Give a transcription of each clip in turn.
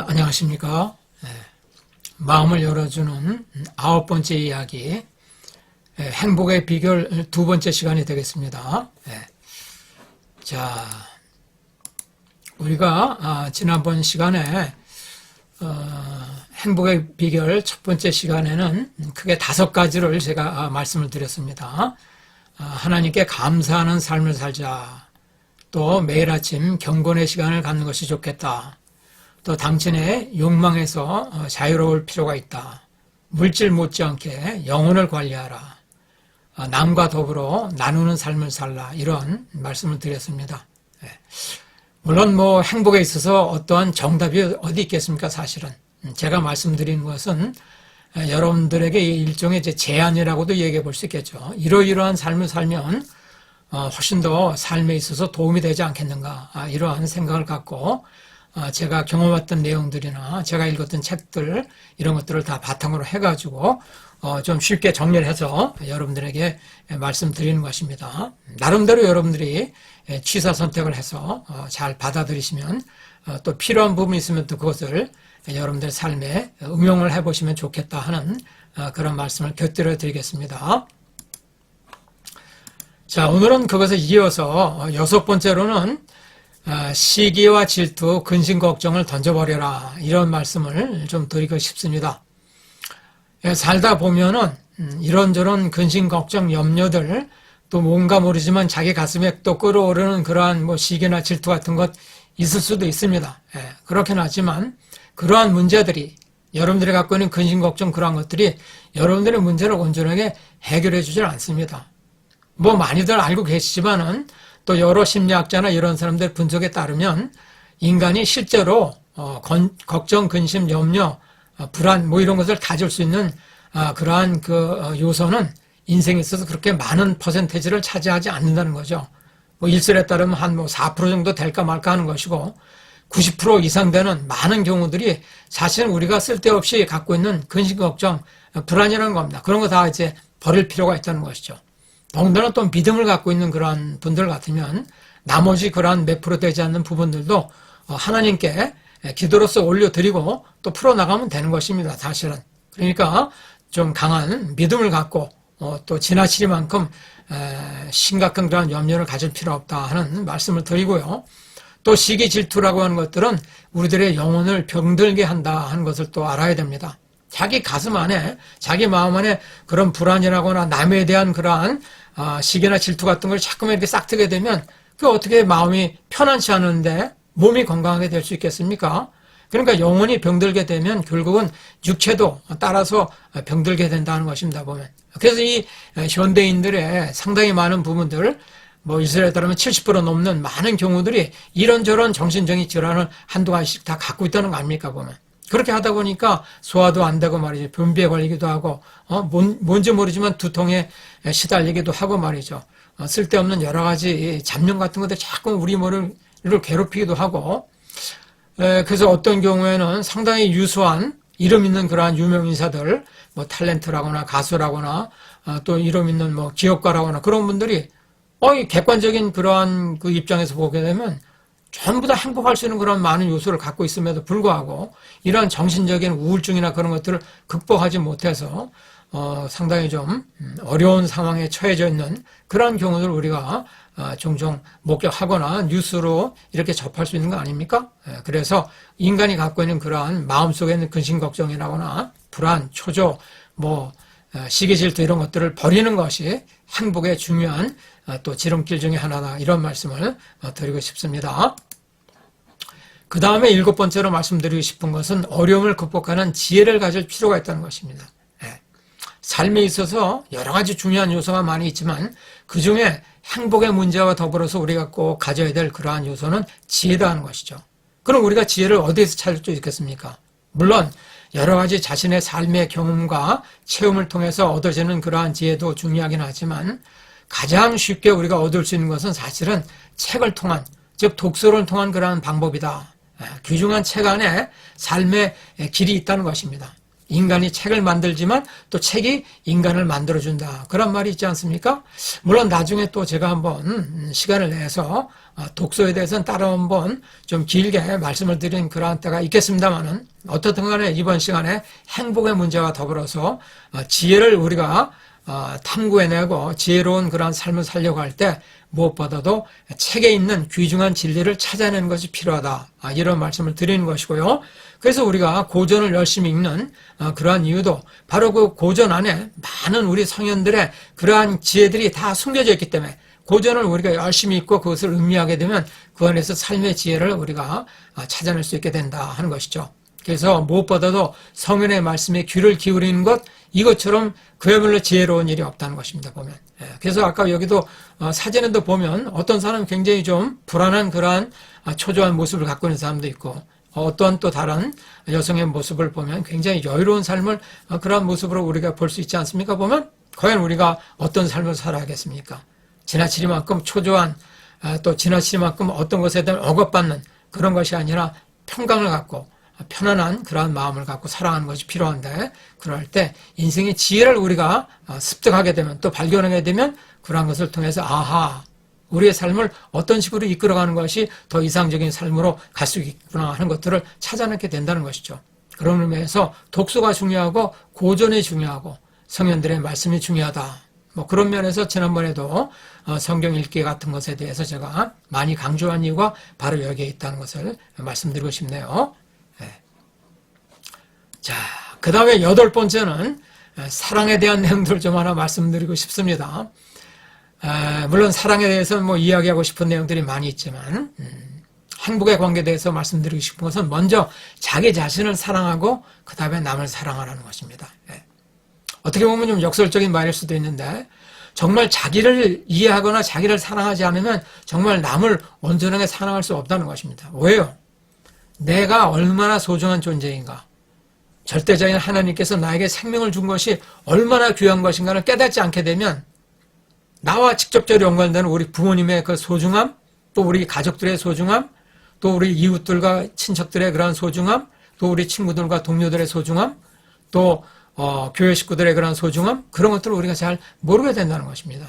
안녕하십니까. 마음을 열어주는 9번째 이야기, 행복의 비결 2번째 시간이 되겠습니다. 자, 우리가 지난번 시간에 행복의 비결 첫 번째 시간에는 크게 5가지를 제가 말씀을 드렸습니다. 하나님께 감사하는 삶을 살자. 또 매일 아침 경건의 시간을 갖는 것이 좋겠다. 또 당신의 욕망에서 자유로울 필요가 있다. 물질 못지않게 영혼을 관리하라. 남과 더불어 나누는 삶을 살라. 이런 말씀을 드렸습니다. 물론 행복에 있어서 어떠한 정답이 어디 있겠습니까? 사실은 제가 말씀드린 것은 여러분들에게 일종의 제안이라고도 얘기해 볼 수 있겠죠. 이러이러한 삶을 살면 훨씬 더 삶에 있어서 도움이 되지 않겠는가, 이러한 생각을 갖고 제가 경험했던 내용들이나 제가 읽었던 책들, 이런 것들을 다 바탕으로 해가지고 좀 쉽게 정리를 해서 여러분들에게 말씀드리는 것입니다. 나름대로 여러분들이 취사 선택을 해서 잘 받아들이시면, 또 필요한 부분이 있으면 또 그것을 여러분들 삶에 응용을 해보시면 좋겠다 하는 그런 말씀을 곁들여 드리겠습니다. 자, 오늘은 그것에 이어서 6번째로는 시기와 질투, 근심, 걱정을 던져버려라. 이런 말씀을 좀 드리고 싶습니다. 살다 보면은 이런저런 근심, 걱정, 염려들, 또 뭔가 모르지만 자기 가슴에 또 끌어오르는 그러한 시기나 질투 같은 것 있을 수도 있습니다. 그렇긴 하지만 그러한 문제들이, 여러분들이 갖고 있는 근심, 걱정, 그러한 것들이 여러분들의 문제를 온전하게 해결해 주질 않습니다. 많이들 알고 계시지만은 또 여러 심리학자나 이런 사람들 분석에 따르면 인간이 실제로 걱정, 근심, 염려, 불안 이런 것을 가질 수 있는 그러한 요소는 인생에 있어서 그렇게 많은 퍼센테이지를 차지하지 않는다는 거죠. 일설에 따르면 한 4% 정도 될까 말까 하는 것이고, 90% 이상 되는 많은 경우들이 사실은 우리가 쓸데없이 갖고 있는 근심, 걱정, 불안이라는 겁니다. 그런 거 다 이제 버릴 필요가 있다는 것이죠. 더군다나 또 믿음을 갖고 있는 그러한 분들 같으면 나머지 그러한 몇 프로 되지 않는 부분들도 하나님께 기도로서 올려드리고 또 풀어나가면 되는 것입니다. 사실은. 그러니까 좀 강한 믿음을 갖고 또 지나치리만큼 심각한 그러한 염려를 가질 필요 없다 하는 말씀을 드리고요. 또 시기, 질투라고 하는 것들은 우리들의 영혼을 병들게 한다 하는 것을 또 알아야 됩니다. 자기 가슴 안에, 자기 마음 안에 그런 불안이라거나 남에 대한 그러한 시기나 질투 같은 걸 자꾸만 이렇게 싹트게 되면 그 어떻게 마음이 편안치 않은데 몸이 건강하게 될 수 있겠습니까? 그러니까 영혼이 병들게 되면 결국은 육체도 따라서 병들게 된다는 것입니다, 보면. 그래서 이 현대인들의 상당히 많은 부분들, 일설에 따르면 70% 넘는 많은 경우들이 이런저런 정신적인 질환을 한두 가지씩 다 갖고 있다는 거 아닙니까, 보면. 그렇게 하다 보니까 소화도 안 되고 말이죠. 변비에 걸리기도 하고, 뭔지 모르지만 두통에 시달리기도 하고 말이죠. 쓸데없는 여러 가지 잡념 같은 것들 자꾸 우리 머리를 괴롭히기도 하고, 그래서 어떤 경우에는 상당히 유수한 이름 있는 그러한 유명 인사들, 탤런트라거나 가수라거나, 또 이름 있는 기업가라거나 그런 분들이, 객관적인 그러한 그 입장에서 보게 되면 전부 다 행복할 수 있는 그런 많은 요소를 갖고 있음에도 불구하고 이러한 정신적인 우울증이나 그런 것들을 극복하지 못해서 상당히 좀 어려운 상황에 처해져 있는 그런 경우를 우리가 종종 목격하거나 뉴스로 이렇게 접할 수 있는 거 아닙니까? 그래서 인간이 갖고 있는 그러한 마음속에 있는 근심 걱정이라거나 불안, 초조, 시기 질투 이런 것들을 버리는 것이 행복의 중요한 또 지름길 중에 하나다, 이런 말씀을 드리고 싶습니다. 그 다음에 7번째로 말씀드리고 싶은 것은 어려움을 극복하는 지혜를 가질 필요가 있다는 것입니다. 삶에 있어서 여러 가지 중요한 요소가 많이 있지만 그 중에 행복의 문제와 더불어서 우리가 꼭 가져야 될 그러한 요소는 지혜다 하는 것이죠. 그럼 우리가 지혜를 어디에서 찾을 수 있겠습니까? 물론 여러 가지 자신의 삶의 경험과 체험을 통해서 얻어지는 그러한 지혜도 중요하긴 하지만 가장 쉽게 우리가 얻을 수 있는 것은 사실은 책을 통한, 즉 독서를 통한 그러한 방법이다. 귀중한 책 안에 삶의 길이 있다는 것입니다. 인간이 책을 만들지만 또 책이 인간을 만들어준다. 그런 말이 있지 않습니까? 물론 나중에 또 제가 한번 시간을 내서 독서에 대해서는 따로 한번 좀 길게 말씀을 드린 그러한 때가 있겠습니다만은 어떻든 간에 이번 시간에 행복의 문제와 더불어서 지혜를 우리가 탐구해내고 지혜로운 그러한 삶을 살려고 할 때 무엇보다도 책에 있는 귀중한 진리를 찾아내는 것이 필요하다. 이런 말씀을 드리는 것이고요. 그래서 우리가 고전을 열심히 읽는 그러한 이유도 바로 그 고전 안에 많은 우리 성현들의 그러한 지혜들이 다 숨겨져 있기 때문에 고전을 우리가 열심히 읽고 그것을 음미하게 되면 그 안에서 삶의 지혜를 우리가 찾아낼 수 있게 된다 하는 것이죠. 그래서 무엇보다도 성현의 말씀에 귀를 기울이는 것, 이것처럼 그야말로 지혜로운 일이 없다는 것입니다, 보면. 그래서 아까 여기도 사진에도 보면 어떤 사람은 굉장히 좀 불안한 그러한 초조한 모습을 갖고 있는 사람도 있고 어떤 또 다른 여성의 모습을 보면 굉장히 여유로운 삶을 그러한 모습으로 우리가 볼 수 있지 않습니까? 보면 과연 우리가 어떤 삶을 살아야겠습니까? 지나치리만큼 초조한 또 지나치리만큼 어떤 것에 대한 억압받는 그런 것이 아니라 평강을 갖고 편안한 그러한 마음을 갖고 살아가는 것이 필요한데 그럴 때 인생의 지혜를 우리가 습득하게 되면 또 발견하게 되면 그러한 것을 통해서 아하 우리의 삶을 어떤 식으로 이끌어가는 것이 더 이상적인 삶으로 갈 수 있구나 하는 것들을 찾아내게 된다는 것이죠. 그런 의미에서 독서가 중요하고 고전이 중요하고 성현들의 말씀이 중요하다. 뭐 그런 면에서 지난번에도 성경 읽기 같은 것에 대해서 제가 많이 강조한 이유가 바로 여기에 있다는 것을 말씀드리고 싶네요. 자, 그 다음에 8번째는 사랑에 대한 내용들을 좀 하나 말씀드리고 싶습니다. 물론 사랑에 대해서는 뭐 이야기하고 싶은 내용들이 많이 있지만 행복의 관계에 대해서 말씀드리고 싶은 것은 먼저 자기 자신을 사랑하고 그 다음에 남을 사랑하라는 것입니다. 어떻게 보면 좀 역설적인 말일 수도 있는데 정말 자기를 이해하거나 자기를 사랑하지 않으면 정말 남을 온전하게 사랑할 수 없다는 것입니다. 왜요? 내가 얼마나 소중한 존재인가, 절대자인 하나님께서 나에게 생명을 준 것이 얼마나 귀한 것인가를 깨닫지 않게 되면 나와 직접적으로 연관되는 우리 부모님의 그 소중함, 또 우리 가족들의 소중함, 또 우리 이웃들과 친척들의 그런 소중함, 또 우리 친구들과 동료들의 소중함, 또 교회 식구들의 그런 소중함, 그런 것들을 우리가 잘 모르게 된다는 것입니다.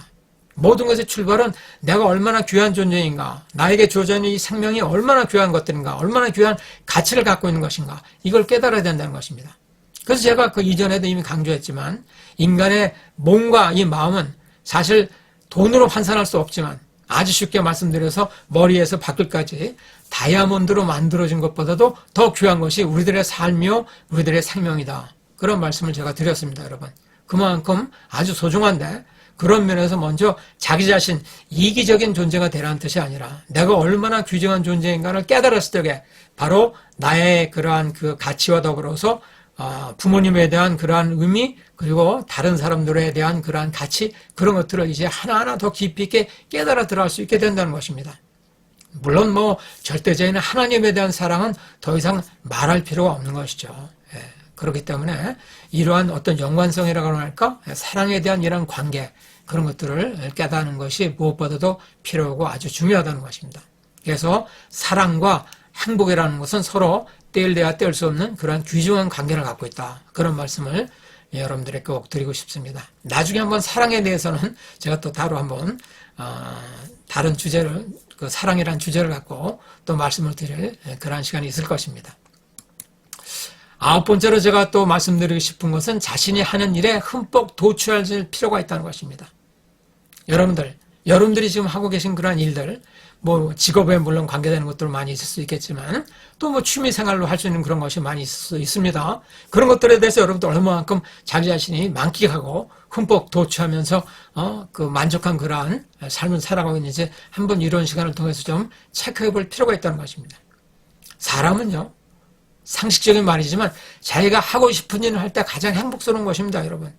모든 것의 출발은 내가 얼마나 귀한 존재인가, 나에게 주어져 있는 이 생명이 얼마나 귀한 것들인가, 얼마나 귀한 가치를 갖고 있는 것인가, 이걸 깨달아야 된다는 것입니다. 그래서 제가 그 이전에도 이미 강조했지만 인간의 몸과 이 마음은 사실 돈으로 환산할 수 없지만 아주 쉽게 말씀드려서 머리에서 발끝까지 다이아몬드로 만들어진 것보다도 더 귀한 것이 우리들의 삶이요 우리들의 생명이다. 그런 말씀을 제가 드렸습니다, 여러분. 그만큼 아주 소중한데 그런 면에서 먼저 자기 자신 이기적인 존재가 되라는 뜻이 아니라 내가 얼마나 귀중한 존재인가를 깨달았을 때 바로 나의 그러한 그 가치와 더불어서 부모님에 대한 그러한 의미 그리고 다른 사람들에 대한 그러한 가치 그런 것들을 이제 하나하나 더 깊이 있게 깨달아 들어갈 수 있게 된다는 것입니다. 물론 뭐 절대자인 하나님에 대한 사랑은 더 이상 말할 필요가 없는 것이죠. 그렇기 때문에 이러한 어떤 연관성이라고 할까? 사랑에 대한 이런 관계 그런 것들을 깨닫는 것이 무엇보다도 필요하고 아주 중요하다는 것입니다. 그래서 사랑과 행복이라는 것은 서로 떼일래야 떼일 수 없는 그런 귀중한 관계를 갖고 있다. 그런 말씀을 여러분들에게 꼭 드리고 싶습니다. 나중에 한번 사랑에 대해서는 제가 또 따로 한번 다른 주제를 그 사랑이라는 주제를 갖고 또 말씀을 드릴 그런 시간이 있을 것입니다. 9번째로 제가 또 말씀드리고 싶은 것은 자신이 하는 일에 흠뻑 도취할 필요가 있다는 것입니다. 여러분들이 지금 하고 계신 그러한 일들, 뭐 직업에 물론 관계되는 것들 많이 있을 수 있겠지만 또 뭐 취미 생활로 할 수 있는 그런 것이 많이 있을 수 있습니다. 그런 것들에 대해서 여러분들 얼마만큼 자기 자신이 만끽하고 흠뻑 도취하면서 그 만족한 그러한 삶을 살아가고 있는지 한번 이런 시간을 통해서 좀 체크해 볼 필요가 있다는 것입니다. 사람은요, 상식적인 말이지만 자기가 하고 싶은 일을 할 때 가장 행복스러운 것입니다, 여러분.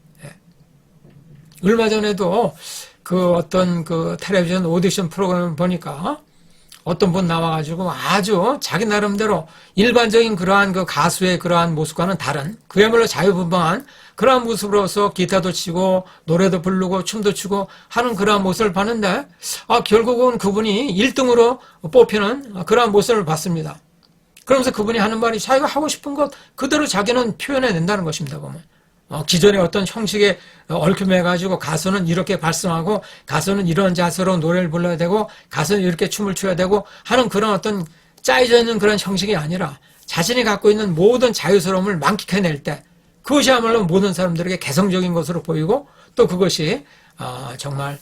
얼마 전에도 그 어떤 그 텔레비전 오디션 프로그램을 보니까 어떤 분 나와가지고 아주 자기 나름대로 일반적인 그러한 그 가수의 그러한 모습과는 다른 그야말로 자유분방한 그러한 모습으로서 기타도 치고 노래도 부르고 춤도 추고 하는 그러한 모습을 봤는데 결국은 그분이 1등으로 뽑히는 그러한 모습을 봤습니다. 그러면서 그분이 하는 말이 자기가 하고 싶은 것 그대로 자기는 표현해낸다는 것입니다. 보면 기존의 어떤 형식에 얽혀매가지고 가수는 이렇게 발성하고 가수는 이런 자세로 노래를 불러야 되고 가수는 이렇게 춤을 춰야 되고 하는 그런 어떤 짜여져 있는 그런 형식이 아니라 자신이 갖고 있는 모든 자유스러움을 만끽해낼 때 그것이야말로 모든 사람들에게 개성적인 것으로 보이고 또 그것이 정말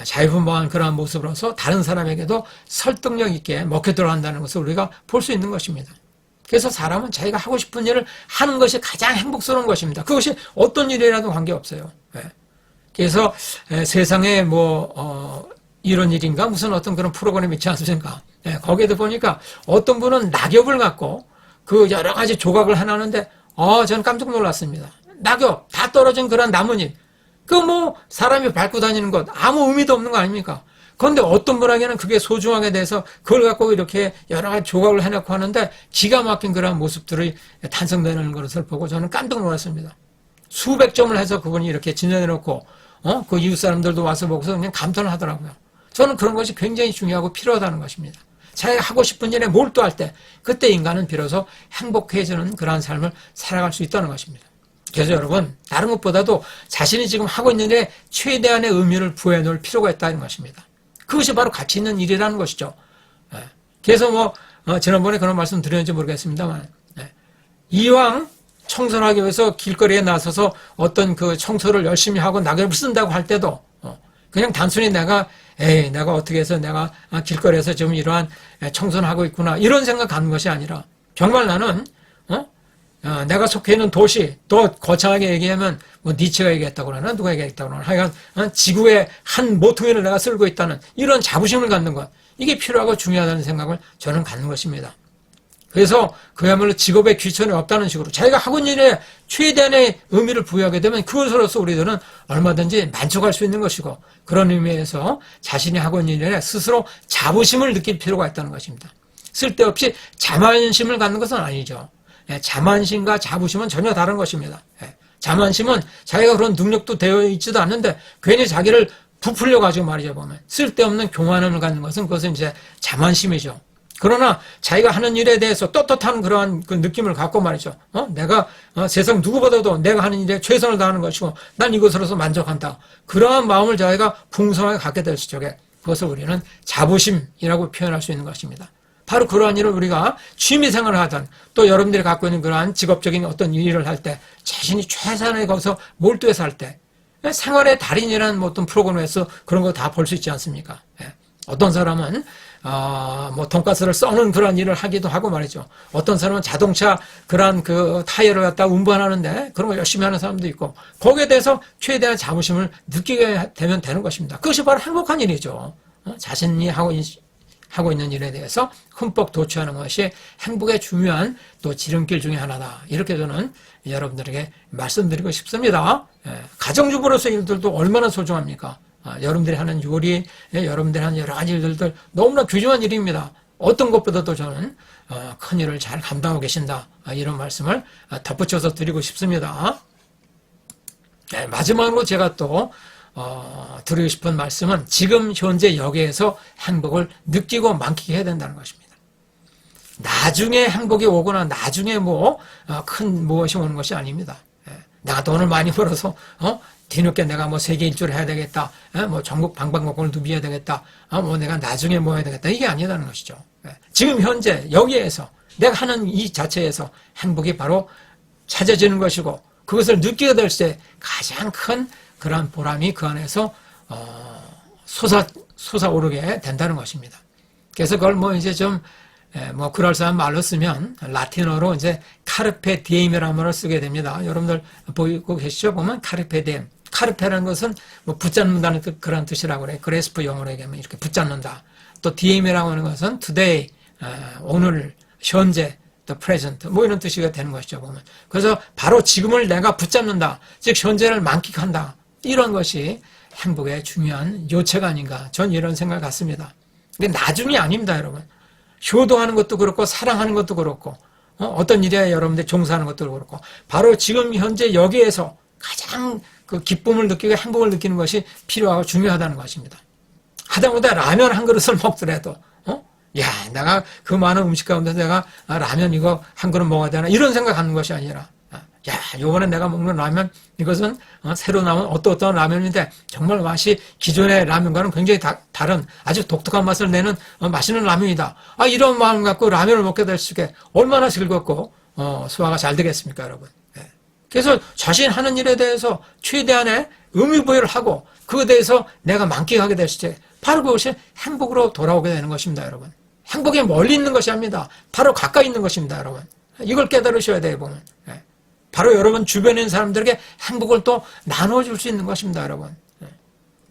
자유분방한 그러한 모습으로서 다른 사람에게도 설득력 있게 먹혀 들어간다는 것을 우리가 볼 수 있는 것입니다. 그래서 사람은 자기가 하고 싶은 일을 하는 것이 가장 행복스러운 것입니다. 그것이 어떤 일이라도 관계없어요. 그래서 세상에 이런 일인가 무슨 어떤 그런 프로그램이 있지 않습니까? 거기에도 보니까 어떤 분은 낙엽을 갖고 그 여러 가지 조각을 해놨는데 저는 깜짝 놀랐습니다. 낙엽 다 떨어진 그런 나뭇잎 사람이 밟고 다니는 것 아무 의미도 없는 거 아닙니까? 그런데 어떤 분에게는 그게 소중하게 돼서 그걸 갖고 이렇게 여러 가지 조각을 해놓고 하는데 기가 막힌 그런 모습들이 탄생되는 것을 보고 저는 깜짝 놀랐습니다. 수백 점을 해서 그분이 이렇게 진행해놓고 그 이웃 사람들도 와서 보고서 그냥 감탄을 하더라고요. 저는 그런 것이 굉장히 중요하고 필요하다는 것입니다. 자기가 하고 싶은 일에 몰두할 때 그때 인간은 비로소 행복해지는 그러한 삶을 살아갈 수 있다는 것입니다. 그래서 여러분 다른 것보다도 자신이 지금 하고 있는 일에 최대한의 의미를 부여해 놓을 필요가 있다는 것입니다. 그것이 바로 가치 있는 일이라는 것이죠. 그래서 지난번에 그런 말씀 드렸는지 모르겠습니다만 이왕 청소를 하기 위해서 길거리에 나서서 어떤 그 청소를 열심히 하고 낙엽을 쓴다고 할 때도 그냥 단순히 내가 어떻게 해서 내가 길거리에서 지금 이러한 청소를 하고 있구나 이런 생각하는 것이 아니라 정말 나는 내가 속해 있는 도시 또 거창하게 얘기하면 니체가 얘기했다고 그러나 누가 얘기했다고 그러나 하여간 지구의 한 모퉁이를 내가 쓸고 있다는 이런 자부심을 갖는 것 이게 필요하고 중요하다는 생각을 저는 갖는 것입니다. 그래서 그야말로 직업에 귀천이 없다는 식으로 자기가 하고 있는 일에 최대한의 의미를 부여하게 되면 그것으로서 우리들은 얼마든지 만족할 수 있는 것이고 그런 의미에서 자신이 하고 있는 일에 스스로 자부심을 느낄 필요가 있다는 것입니다. 쓸데없이 자만심을 갖는 것은 아니죠. 자만심과 자부심은 전혀 다른 것입니다. 자만심은 자기가 그런 능력도 되어 있지도 않는데 괜히 자기를 부풀려 가지고 말이죠 보면 쓸데없는 교만함을 갖는 것은 그것은 이제 자만심이죠. 그러나 자기가 하는 일에 대해서 떳떳한 그러한 그 느낌을 갖고 말이죠. 내가 세상 누구보다도 내가 하는 일에 최선을 다하는 것이고 난 이것으로서 만족한다. 그러한 마음을 자기가 풍성하게 갖게 될 적에 그것을 우리는 자부심이라고 표현할 수 있는 것입니다. 바로 그러한 일을 우리가 취미생활을 하든 또 여러분들이 갖고 있는 그러한 직업적인 어떤 일을 할 때 자신이 최선을 거기서 몰두해서 할 때 생활의 달인이라는 어떤 프로그램에서 그런 거 다 볼 수 있지 않습니까? 어떤 사람은 돈가스를 써는 그런 일을 하기도 하고 말이죠. 어떤 사람은 자동차 그런 그 타이어를 갖다 운반하는데 그런 거 열심히 하는 사람도 있고 거기에 대해서 최대한 자부심을 느끼게 되면 되는 것입니다. 그것이 바로 행복한 일이죠. 자신이 하고 있는 일에 대해서 흠뻑 도취하는 것이 행복의 중요한 또 지름길 중에 하나다. 이렇게 저는 여러분들에게 말씀드리고 싶습니다. 가정주부로서 일들도 얼마나 소중합니까? 여러분들이 하는 요리, 여러분들이 하는 여러 가지 일들도 너무나 귀중한 일입니다. 어떤 것보다도 저는 큰 일을 잘 감당하고 계신다. 이런 말씀을 덧붙여서 드리고 싶습니다. 마지막으로 제가 또 드리고 싶은 말씀은 지금 현재 여기에서 행복을 느끼고 만끽해야 된다는 것입니다. 나중에 행복이 오거나 나중에 큰 무엇이 오는 것이 아닙니다. 내가 돈을 많이 벌어서 뒤늦게 내가 세계 일주를 해야 되겠다. 전국 방방곡곡을 누비해야 되겠다. 내가 나중에 해야 되겠다. 이게 아니라는 것이죠. 지금 현재 여기에서 내가 하는 이 자체에서 행복이 바로 찾아지는 것이고 그것을 느끼게 될 때 가장 큰 그러한 보람이 그 안에서 솟아오르게 된다는 것입니다. 그래서 그걸 이제 좀 그럴싸한 말로 쓰면 라틴어로 이제 카르페 디엠이라는 말을 쓰게 됩니다. 여러분들 보고 계시죠? 보면 카르페 디엠. 카르페라는 것은 붙잡는다는 그런 뜻이라고 그래요. 그레스프 영어로 얘기하면 이렇게 붙잡는다. 또 디엠이라고 하는 것은 today, 오늘, 현재, the present 이런 뜻이 되는 것이죠. 보면. 그래서 바로 지금을 내가 붙잡는다. 즉 현재를 만끽한다. 이런 것이 행복의 중요한 요체가 아닌가. 전 이런 생각을 갖습니다. 근데 나중이 아닙니다, 여러분. 효도하는 것도 그렇고 사랑하는 것도 그렇고 어떤 일에 여러분들 종사하는 것도 그렇고 바로 지금 현재 여기에서 가장 그 기쁨을 느끼고 행복을 느끼는 것이 필요하고 중요하다는 것입니다. 하다못해 라면 한 그릇을 먹더라도 야, 내가 그 많은 음식 가운데 내가 라면 이거 한 그릇 먹어야 되나 이런 생각하는 것이 아니라 야, 요번에 내가 먹는 라면 이것은 새로 나온 어떤 라면인데 정말 맛이 기존의 라면과는 굉장히 다른 아주 독특한 맛을 내는 맛있는 라면이다. 이런 마음 갖고 라면을 먹게 될 수게 얼마나 즐겁고 소화가 잘 되겠습니까, 여러분? 예. 그래서 자신 하는 일에 대해서 최대한의 의미부여를 하고 그에 대해서 내가 만끽하게 될 때 바로 그것이 행복으로 돌아오게 되는 것입니다, 여러분. 행복이 멀리 있는 것이 아닙니다. 바로 가까이 있는 것입니다, 여러분. 이걸 깨달으셔야 돼요, 보면. 예. 바로 여러분 주변에 있는 사람들에게 행복을 또 나눠줄 수 있는 것입니다, 여러분. 예.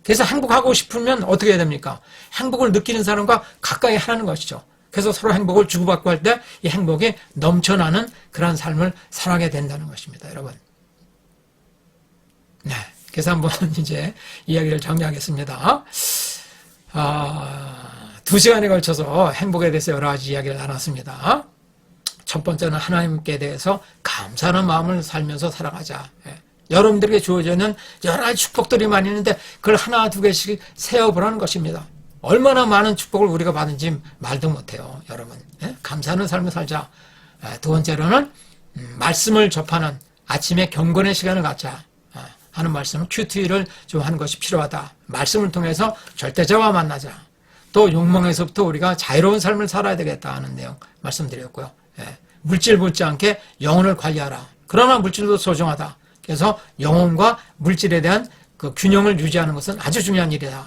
그래서 행복하고 싶으면 어떻게 해야 됩니까? 행복을 느끼는 사람과 가까이 하는 것이죠. 그래서 서로 행복을 주고받고 할 때 이 행복이 넘쳐나는 그런 삶을 살아가게 된다는 것입니다, 여러분. 네. 그래서 한번 이제 이야기를 정리하겠습니다. 2시간에 걸쳐서 행복에 대해서 여러 가지 이야기를 나눴습니다. 첫 번째는 하나님께 대해서 감사하는 마음을 살면서 살아가자. 예. 여러분들에게 주어져 있는 여러 가지 축복들이 많이 있는데 그걸 하나 두 개씩 세어보라는 것입니다. 얼마나 많은 축복을 우리가 받은지 말도 못해요, 여러분. 예? 감사하는 삶을 살자. 두 번째로는 말씀을 접하는 아침에 경건의 시간을 갖자 하는 말씀은 큐티를 좀 하는 것이 필요하다. 말씀을 통해서 절대자와 만나자. 또 욕망에서부터 우리가 자유로운 삶을 살아야 되겠다 하는 내용 말씀드렸고요. 예. 물질 못지않게 영혼을 관리하라. 그러나 물질도 소중하다. 그래서 영혼과 물질에 대한 그 균형을 유지하는 것은 아주 중요한 일이다.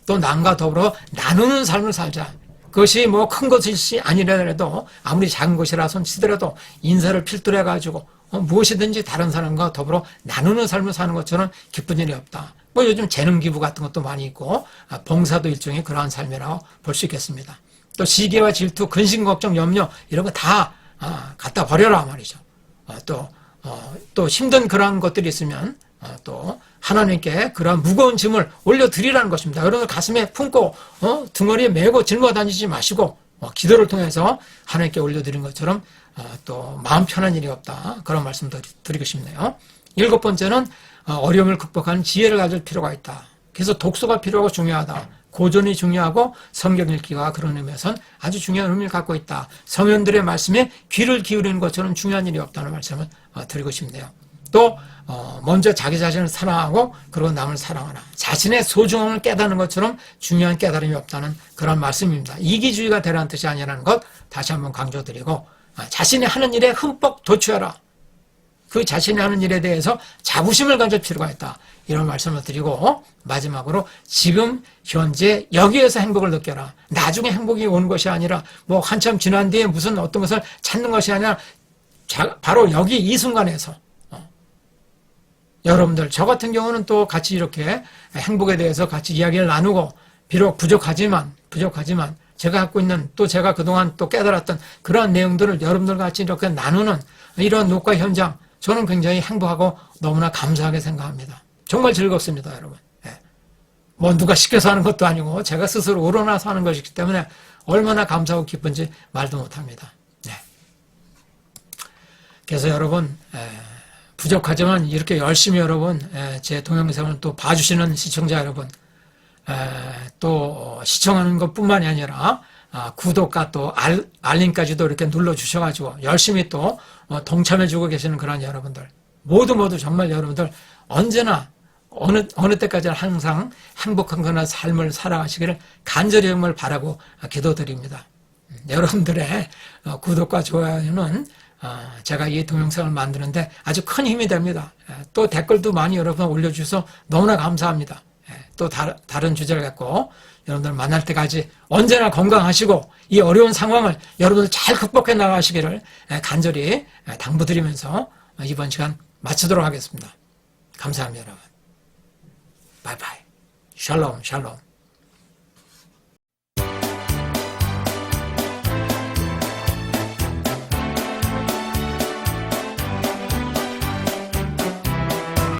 또 남과 더불어 나누는 삶을 살자. 그것이 뭐 큰 것이 아니라도 아무리 작은 것이라 손치더라도 인사를 필두로 해가지고 무엇이든지 다른 사람과 더불어 나누는 삶을 사는 것처럼 기쁜 일이 없다. 뭐 요즘 재능 기부 같은 것도 많이 있고 봉사도 일종의 그러한 삶이라고 볼 수 있겠습니다. 또 시기와 질투, 근심, 걱정, 염려 이런 거 다 갖다 버려라 말이죠. 또 힘든 그러한 것들이 있으면 또 하나님께 그러한 무거운 짐을 올려드리라는 것입니다. 여러분들 가슴에 품고 등허리에 메고 짊어다니지 마시고 기도를 통해서 하나님께 올려드린 것처럼 또 마음 편한 일이 없다. 그런 말씀도 드리고 싶네요. 7번째는 어려움을 극복하는 지혜를 가질 필요가 있다. 그래서 독서가 필요하고 중요하다. 고전이 중요하고 성경 읽기가 그런 의미에서는 아주 중요한 의미를 갖고 있다. 성현들의 말씀에 귀를 기울이는 것처럼 중요한 일이 없다는 말씀을 드리고 싶네요. 또 먼저 자기 자신을 사랑하고 그리고 남을 사랑하라. 자신의 소중함을 깨닫는 것처럼 중요한 깨달음이 없다는 그런 말씀입니다. 이기주의가 되라는 뜻이 아니라는 것 다시 한번 강조드리고 자신이 하는 일에 흠뻑 도취하라. 그 자신이 하는 일에 대해서 자부심을 가질 필요가 있다. 이런 말씀을 드리고 마지막으로 지금 현재 여기에서 행복을 느껴라. 나중에 행복이 오는 것이 아니라 뭐 한참 지난 뒤에 무슨 어떤 것을 찾는 것이 아니라 바로 여기 이 순간에서 여러분들 저 같은 경우는 또 같이 이렇게 행복에 대해서 같이 이야기를 나누고 비록 부족하지만 제가 갖고 있는 또 제가 그동안 또 깨달았던 그러한 내용들을 여러분들 같이 이렇게 나누는 이런 녹화 현장 저는 굉장히 행복하고 너무나 감사하게 생각합니다. 정말 즐겁습니다, 여러분. 예. 뭐 누가 시켜서 하는 것도 아니고 제가 스스로 우러나서 하는 것이기 때문에 얼마나 감사하고 기쁜지 말도 못합니다. 네. 그래서 여러분 부족하지만 이렇게 열심히 여러분 제 동영상을 또 봐주시는 시청자 여러분 또 시청하는 것뿐만이 아니라 구독과 또 알림까지도 이렇게 눌러주셔가지고 열심히 또 동참해주고 계시는 그런 여러분들 모두 정말 여러분들 언제나 어느 때까지나 항상 행복한 그런 삶을 살아가시기를 간절히 정말 바라고 기도드립니다. 여러분들의 구독과 좋아요는 제가 이 동영상을 만드는데 아주 큰 힘이 됩니다. 또 댓글도 많이 여러분 올려주셔서 너무나 감사합니다. 또 다른 주제를 갖고 여러분들 만날 때까지 언제나 건강하시고 이 어려운 상황을 여러분들 잘 극복해 나가시기를 간절히 당부드리면서 이번 시간 마치도록 하겠습니다. 감사합니다, 여러분. 바이바이. 샬롬, 샬롬.